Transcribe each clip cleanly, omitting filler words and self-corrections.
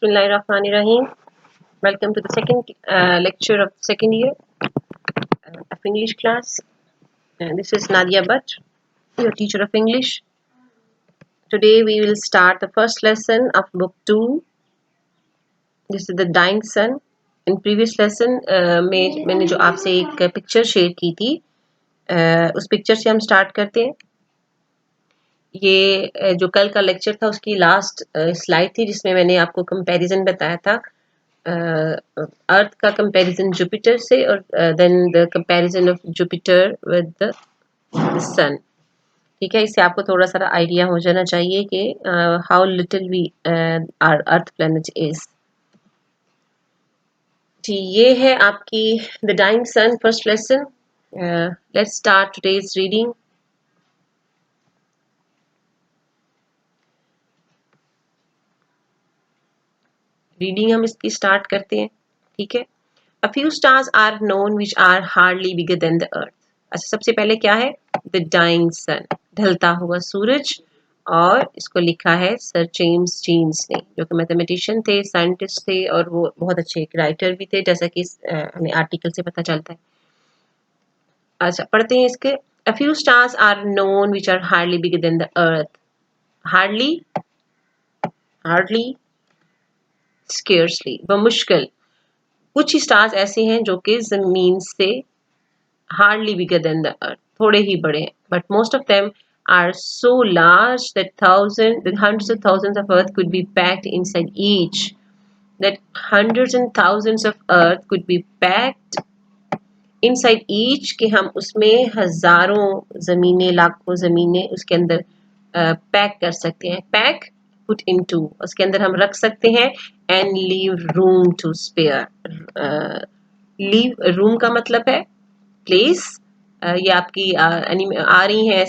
Bismillahirrahmanirrahim. Welcome to the second lecture of the second year of English class. And this is Nadia Bhatt, your teacher of English. Today we will start the first lesson of book 2. This is the dying sun. In previous lesson में मैंने जो आपसे एक picture share की थी उस picture से हम स्टार्ट करते हैं. ये जो कल का लेक्चर था उसकी लास्ट स्लाइड थी जिसमें मैंने आपको कंपैरिजन बताया था अर्थ का कंपैरिजन जुपिटर से और then the comparison of Jupiter with the sun. ठीक है, इससे आपको थोड़ा सा आइडिया हो जाना चाहिए कि how little we our earth planet is. जी, ये है आपकी the dying sun first lesson. Let's start today's reading. Reading हम इसकी स्टार्ट करते हैं. ठीक है. A few stars are known which are hardly bigger than the earth. अच्छा, सबसे पहले क्या है? The dying sun, ढलता हुआ सूरज. और इसको लिखा है सर जेम्स जीन्स ने, जो कि मैथमेटिशियन थे, साइंटिस्ट थे और वो बहुत अच्छे एक राइटर भी थे, जैसा कि हमें आर्टिकल से पता चलता है. अच्छा, पढ़ते हैं इसके. A few stars are known which are hardly bigger than the earth. Hardly, scarcely, बमुश्किल. कुछ स्टार्स ऐसे हैं जो कि जमीन से hardly bigger than the earth, थोड़े ही बड़े हैं, but most of them are so large that hundreds of thousands of earth could be packed inside each. That hundreds and thousands of earth could be packed inside each, कि हम उसमें हजारों जमीनें, लाखों जमीनें उसके अंदर पैक कर सकते हैं. पैक, put into, उसके अंदर हम रख सकते हैं. and leave room to spare. leave room का मतलब है प्लेस. ये आपकी आ रही है,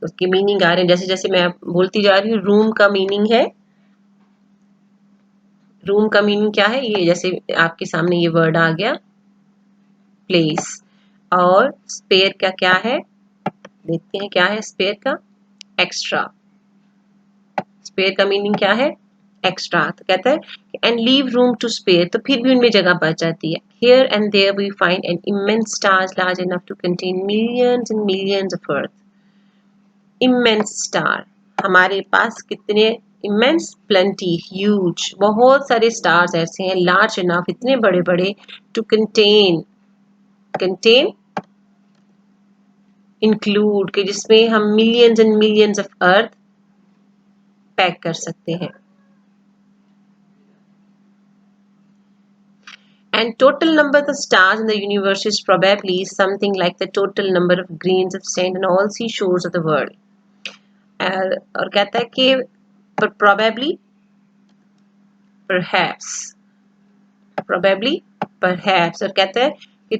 उसकी मीनिंग आ रही है. जैसे जैसे मैं बोलती जा रही हूँ, रूम का मीनिंग है. रूम का मीनिंग क्या है? ये जैसे आपके सामने ये वर्ड आ गया, प्लेस. और स्पेयर का क्या है? देखते हैं क्या है स्पेयर का. एक्स्ट्रा. स्पेयर का मीनिंग क्या है? एक्स्ट्रा. तो कहता है and leave room to spare, तो फिर भी उनमें जगह बच जाती है. Here and there we find an immense stars large enough to contain millions and millions of earth. Immense star, हमारे पास कितने? इमेंस, प्लेंटी, ह्यूज, बहुत सारे स्टार्स ऐसे हैं. लार्ज इनफ, इतने बड़े बड़े. टू कंटेन, इंक्लूड, के जिसमें हम millions and millions of earth pack कर सकते हैं. And total number of the stars in the universe is probably something like the total number of grains of sand on all seashores of the world. और कहता है कि probably, perhaps, और कहता है कि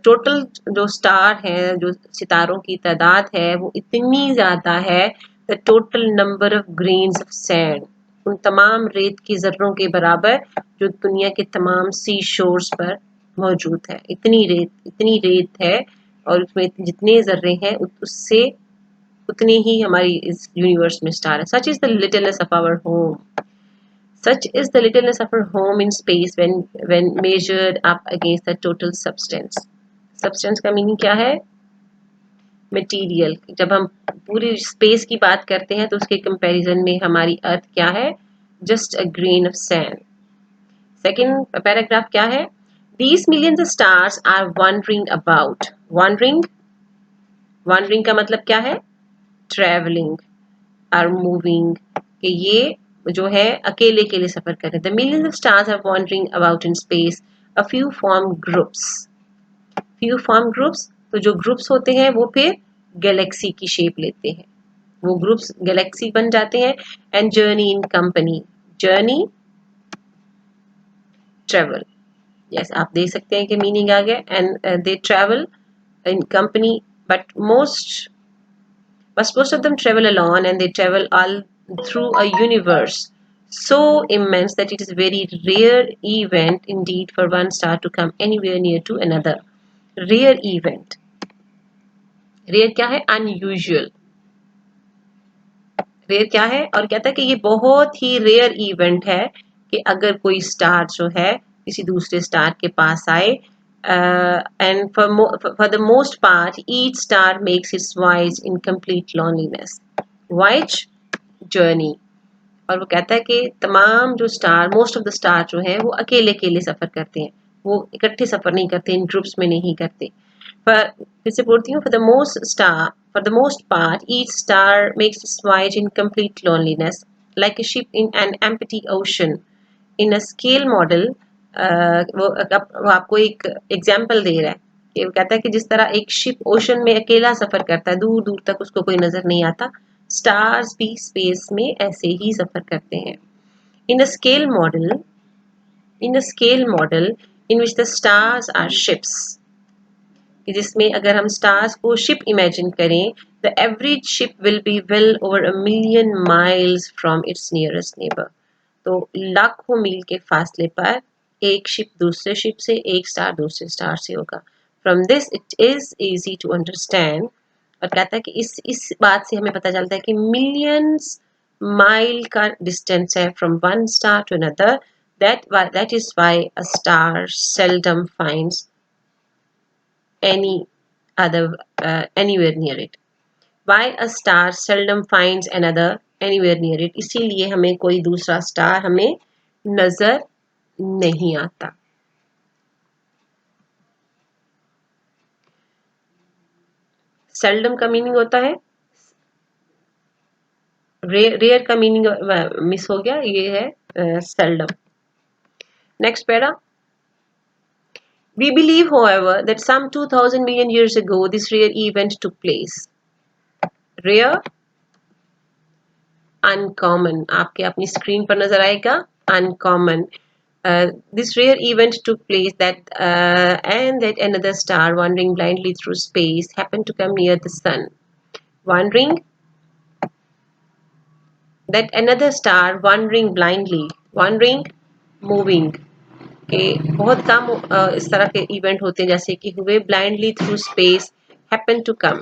टोटल जो स्टार है, जो सितारों की तादाद है, वो इतनी ज्यादा है the total number of grains of sand, उन तमाम रेत की जर्रों के बराबर जो दुनिया के तमाम सी शोर्स पर मौजूद है. इतनी रेत है और उसमें जितने जर्रे हैं उससे उतने ही हमारी इस यूनिवर्स में स्टार है. Such is the littleness of our home. Such is the littleness of our home in space when measured up against the total substance. Substance का मीनिंग क्या है? मटेरियल. जब हम पूरी स्पेस की बात करते हैं तो उसके कंपैरिजन में हमारी अर्थ क्या है? Just a grain of sand. Second paragraph क्या है? These millions of stars are wandering about. Wandering का मतलब क्या है? Traveling, are moving, कि ये जो है अकेले के लिए सफर कर रहे हैं. The millions of stars are wandering about in space. A few form groups. तो जो ग्रुप्स होते हैं वो फिर गैलेक्सी की शेप लेते हैं. वो ग्रुप्स गैलेक्सी बन जाते हैं. And journey in company. Journey, travel. Yes, आप देख सकते हैं कि मीनिंग आ गया. And they travel in company, but most of them travel alone, and they travel all through a universe so immense that it is a very rare event indeed for one star to come anywhere near to another. Rare event. Rare क्या है? Unusual. Rare क्या है? और कहता है कि ये बहुत ही रेयर इवेंट है कि अगर कोई स्टार जो है किसी दूसरे स्टार के पास आए, and for the most part each star makes it's voyage in complete loneliness, voyage journey. और वो कहता है कि तमाम जो star, most of the star जो है वो अकेले अकेले सफर करते हैं, वो इकट्ठे सफर नहीं करते, इन ग्रुप्स में नहीं करते। पर फिर से बोलती हूँ, for the most part each star makes it's voyage in complete loneliness like a ship in an empty ocean in a scale model. वो आपको एक एग्जाम्पल दे रहा है कि वो कहता है कि जिस तरह एक शिप ओशन में अकेला सफर करता है, दूर दूर तक उसको कोई नजर नहीं आता, स्टार्स भी स्पेस में ऐसे ही सफर करते हैं। In a scale model in which the stars are ships, कि जिसमें अगर हम स्टार्स को शिप इमेजिन करें, the average ship will be well over a million miles from its nearest neighbour. तो लाखों मील के फासले पर एक शिप दूसरे शिप से, एक स्टार दूसरे स्टार से होगा। From this it is easy to understand, और कहता है कि इस बात से हमें पता चलता है कि मिलियंस माइल का डिस्टेंस है from one star to another, that is why a star seldom finds any anywhere near it. Why a star seldom finds another anywhere near it, इसीलिए हमें कोई दूसरा स्टार हमें नजर नहीं आता। सेल्डम का मीनिंग होता है रेयर का मीनिंग मिस हो गया, ये है seldom. Next para, we believe however that some 2000 million years ago this rare event took place. Rare, uncommon, आपके अपनी स्क्रीन पर नजर आएगा uncommon. This rare event took place and that another star wandering blindly through space happened to come near the sun. Wandering, that another star wandering blindly, wandering, moving, के बहुत कम इस तरह के इवेंट होते हैं जैसे कि हुए blindly through space, happen to come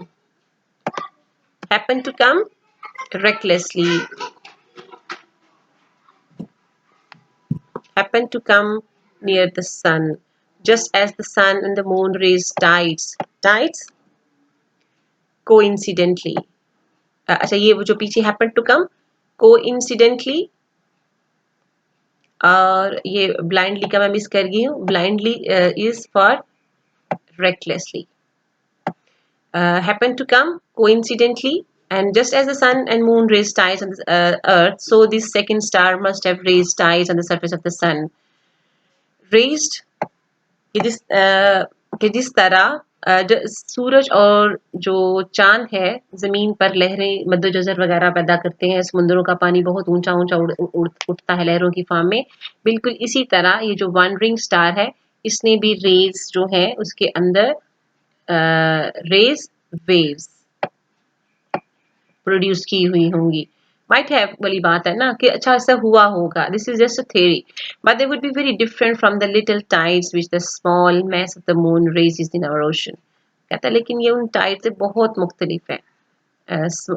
recklessly, happen to come near the sun, just as the sun and the moon raise tides coincidentally. अच्छा, ये वो जो पीछे happen to come coincidentally, और ये blindly का मैं मिस कर गई हूँ, blindly is for recklessly. Happen to come coincidentally, and just as the sun and moon raise tides on the earth, so this second star must have raised tides on the surface of the sun. Raised, कि जिस तरह सूरज और जो चांद है जमीन पर लहरें मद्दोजर वगैरह पैदा करते हैं, समुद्रों का पानी बहुत ऊंचा ऊंचा उठता है लहरों की फॉर्म में, बिल्कुल इसी तरह ये जो वॉन्डरिंग स्टार है इसने भी रेज जो है उसके अंदर रेज वेव्स प्रोड्यूस की हुई होंगी। माइट हैव वाली बात है ना कि अच्छा ऐसा हुआ होगा, this is just a theory, but they would be very different from the little tides which the small mass of the moon raises in our ocean. कहता है लेकिन ये उन टाइड से बहुत मुख्तलिफ है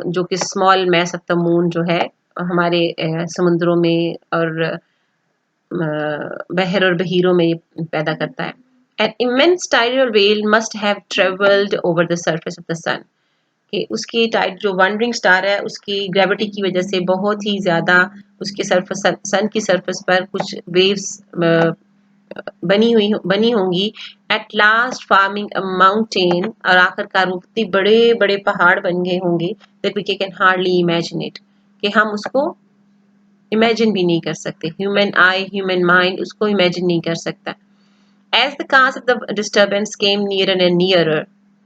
जो कि small mass of the moon जो है हमारे समुद्रों में और बहर और बहीरों में पैदा करता है। An immense tidal wave must have traveled over the surface of the sun. कि उसकी टाइड जो वॉन्डरिंग स्टार है उसकी ग्रेविटी की वजह से बहुत ही ज्यादा उसके सरफेस सन की सरफेस पर कुछ वेव्स बनी होंगी, at last farming a mountain, और आखिरकार वो इतने बड़े बड़े पहाड़ बन गए होंगे that we can hardly imagine it, कि हम उसको इमेजिन भी नहीं कर सकते, ह्यूमन आई ह्यूमन माइंड उसको इमेजिन नहीं कर सकता। As the cause of the disturbance came nearer and nearer,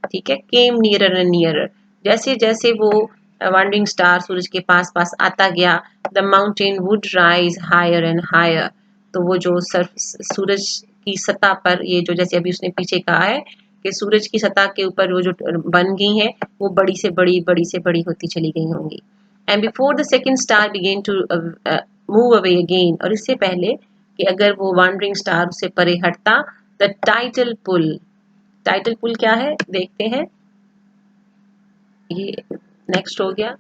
ठीक है, came nearer and nearer, जैसे जैसे वो वॉन्डरिंग स्टार सूरज के पास पास आता गया, the mountain would rise higher and higher, तो वो जो सूरज की सतह पर, ये जो जैसे अभी उसने पीछे कहा है कि सूरज की सतह के ऊपर वो जो बन गई है वो बड़ी से बड़ी होती चली गई होंगी। And before the second star began to move away again, और इससे पहले कि अगर वो वॉन्डरिंग स्टार उससे परे हटता, द टाइटल पुल क्या है देखते हैं, ये नेक्स्ट हो गया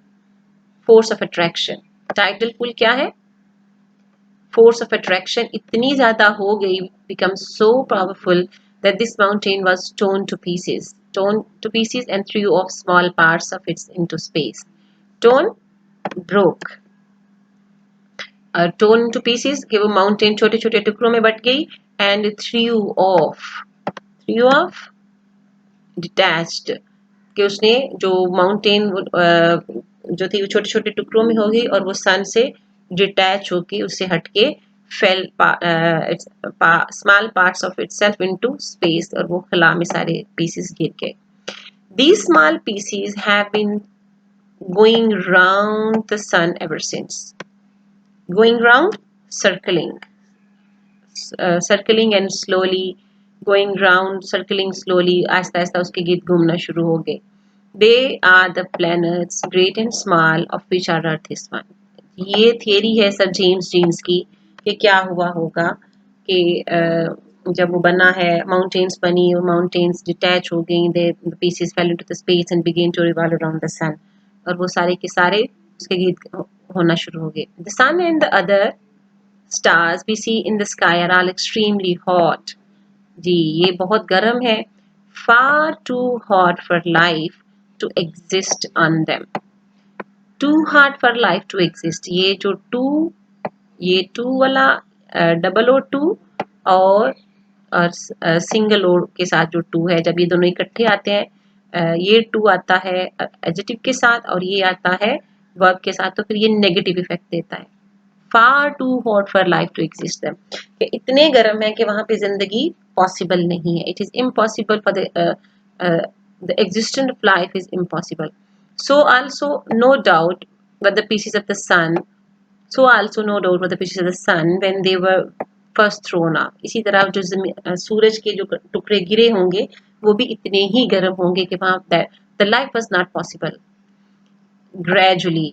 फोर्स ऑफ अट्रैक्शन। टाइटल पुल क्या है? force of attraction इतनी ज़्यादा हो गई, become so powerful that this mountain was torn to pieces and threw off small parts of it into space. Torn, broke. Torn to pieces कि वो mountain छोटे छोटे टुकड़ों में बट गई, and threw off, detached कि उसने जो माउंटेन जो थी वो छोटे छोटे टुकड़ों में हो गई और वो सन से डिटैच होके उससे हटके fail small parts of itself into space और वो खला में सारे पीसेस गिर गए. These small pieces have been going round the sun ever since. Going round, circling and slowly going round, circling slowly. Aahista Aahista उसके गिर्द घूमना शुरू हो गए. They are the planets, great and small, of which our Earth is one. ये theory है sir James jeans की कि क्या हुआ होगा कि जब वो बना है, माउंटेन्स बनी और माउंटेन्स डिटैच हो गई, they pieces fell into the space and begin to revolve around the sun, और वो सारे के सारे उसके गिर्द होना शुरू हो गए. The sun and the other stars we see in the sky are all extremely hot. जी ये बहुत गर्म है. Far too hot for life to exist on them. Too hot for life to exist. ये जो ये टू वाला double O two और single ओ के साथ जो टू है, जब ये दोनों इकट्ठे आते हैं, ये टू आता है एडजेक्टिव के साथ और ये आता है वर्ब के साथ, तो फिर ये नेगेटिव इफेक्ट देता है. far too hot for life to exist them. कि इतने गर्म है कि वहां पे जिंदगी पॉसिबल नहीं है. It is impossible for the existence of life is impossible. So also no doubt were the pieces of the sun. So also no doubt were the pieces of the sun when they were first thrown up. इसी तरह जो सूरज के जो टुकड़े गिरे होंगे वो भी इतने ही गर्म होंगे कि वहां the life was not possible. Gradually,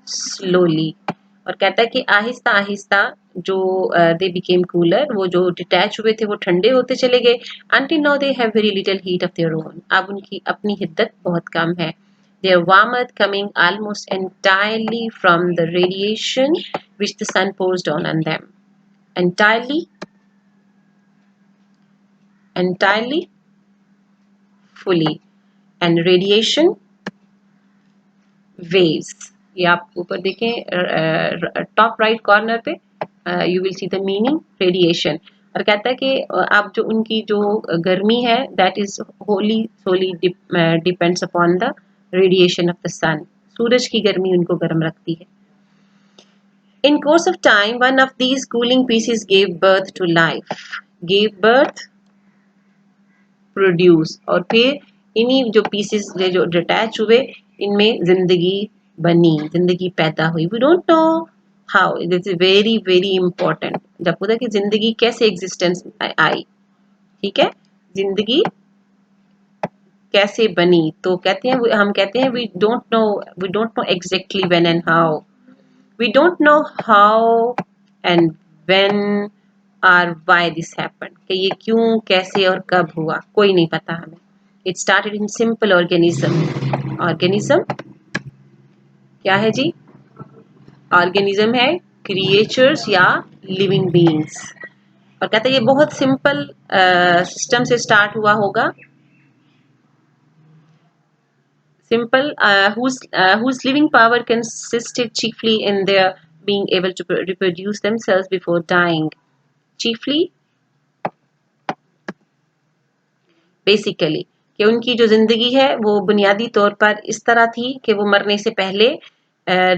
slowly. और कहता है कि आहिस्ता आहिस्ता जो दे बिकेम कूलर, वो जो डिटैच हुए थे वो ठंडे होते चले गए. until now they have very little heat of their own. अब उनकी अपनी हिद्दत बहुत कम है. their warmth coming almost entirely from the radiation which the sun pours down on them. entirely fully, and radiation, waves. ये आप ऊपर देखें टॉप राइट कॉर्नर पे, you will see the meaning radiation. और कहता है कि आप जो उनकी जो गर्मी है that is wholly solely depends upon the radiation of the sun. सूरज की गर्मी उनको गर्म रखती है. In course of time one of these cooling pieces gave birth to life. Gave birth, produce, और फिर इन्हीं जो पीसेस जो डिटैच हुए इनमें जिंदगी बनी, जिंदगी पैदा हुई. We don't know how. This is very very important. जब पूछा कि जिंदगी कैसे एग्जिस्टेंस आई, ठीक है, जिंदगी कैसे बनी, तो कहते हैं हम कहते हैं we don't know exactly when and how. We don't know how and when और व्हाई दिस हैपेंड, कि ये क्यों कैसे और कब हुआ, कोई नहीं पता हमें. It started in simple organism. Organism क्या है जी? ऑर्गेनिज्म है क्रिएचर्स या लिविंग बीइंग्स. और कहते हैं ये बहुत सिंपल सिस्टम से स्टार्ट हुआ होगा. Simple, whose living power consisted chiefly in their being able to reproduce themselves before dying. Chiefly, basically, कि उनकी जो जिंदगी है वो बुनियादी तौर पर इस तरह थी कि वो मरने से पहले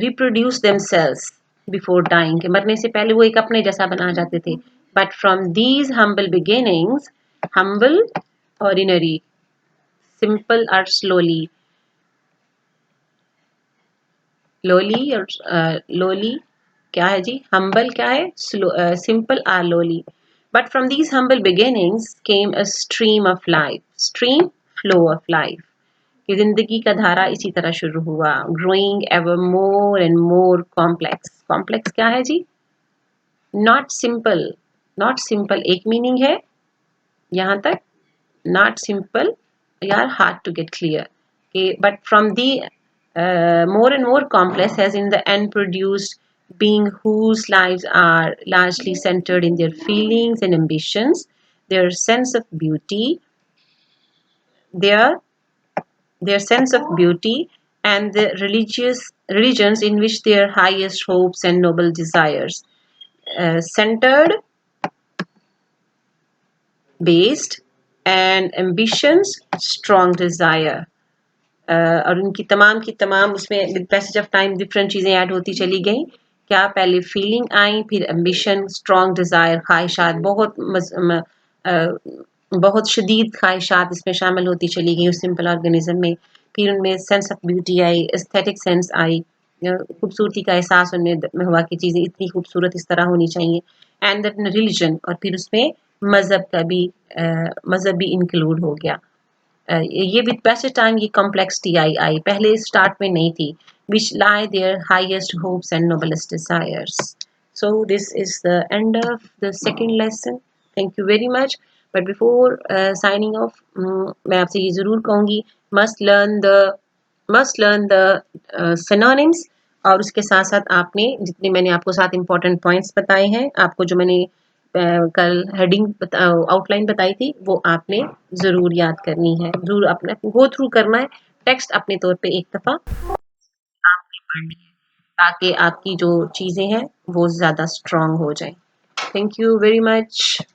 reproduce themselves before dying, कि मरने से पहले वो एक अपने जैसा बना जाते थे. But from these humble beginnings, humble, ordinary, simple or slowly, lowly और लोली क्या है जी? हम्बल क्या है? Simple or lowly. But from these humble beginnings came a stream of life. Stream, flow of life, कि जिंदगी का धारा इसी तरह शुरू हुआ. Growing ever more and more complex. Complex क्या है जी? Not simple. नॉट सिंपल एक मीनिंग है यहाँ तक. नॉट सिंपल यार hard to get clear. But from the more and more complex has in the end produced being whose lives are largely centered in their feelings and ambitions, their sense of beauty, their their sense of beauty, and the religions in which their highest hopes and noble desires centered, based, and ambitions, strong desire. और उनकी की तमाम उसमें with passage of time different चीज़ें add होती चली गई। क्या पहले फीलिंग आई, फिर एम्बिशन, स्ट्रॉन्ग डिज़ायर, ख्वाहिशात, बहुत शदीद ख्वाहिशात इसमें शामिल होती चली गई उस सिंपल ऑर्गेनिज्म में। फिर उनमें sense of beauty I, aesthetic sense I, खूबसूरती का एहसास उनमें हुआ कि चीज़ें इतनी खूबसूरत इस तरह होनी चाहिए। एंड देन रिलीजन, और फिर उसमें मज़हब का भी मज़हब भी इंक्लूड हो गया। ये विद पैसेज टाइम ये कॉम्प्लेक्सिटी आई पहले स्टार्ट में नहीं थी, which lie their highest hopes and noblest desires. So this is the end of the second lesson. Thank you very much. But before signing off, मैं आपसे ये ज़रूर कहूँगी, must learn the synonyms, और उसके साथ साथ आपने जितने मैंने आपको 7 इम्पोर्टेंट पॉइंट्स बताए हैं, आपको जो मैंने कल हेडिंग आउटलाइन बताई थी, वो आपने ज़रूर याद करनी है, ज़रूर अपने गो थ्रू करना है। टेक्स्ट अपने तौर पे एक दफ़ा आपने पढ़नी है, ताकि आपकी जो चीज़ें हैं वो ज़्यादा स्ट्रॉन्ग हो जाएं। Thank you very much.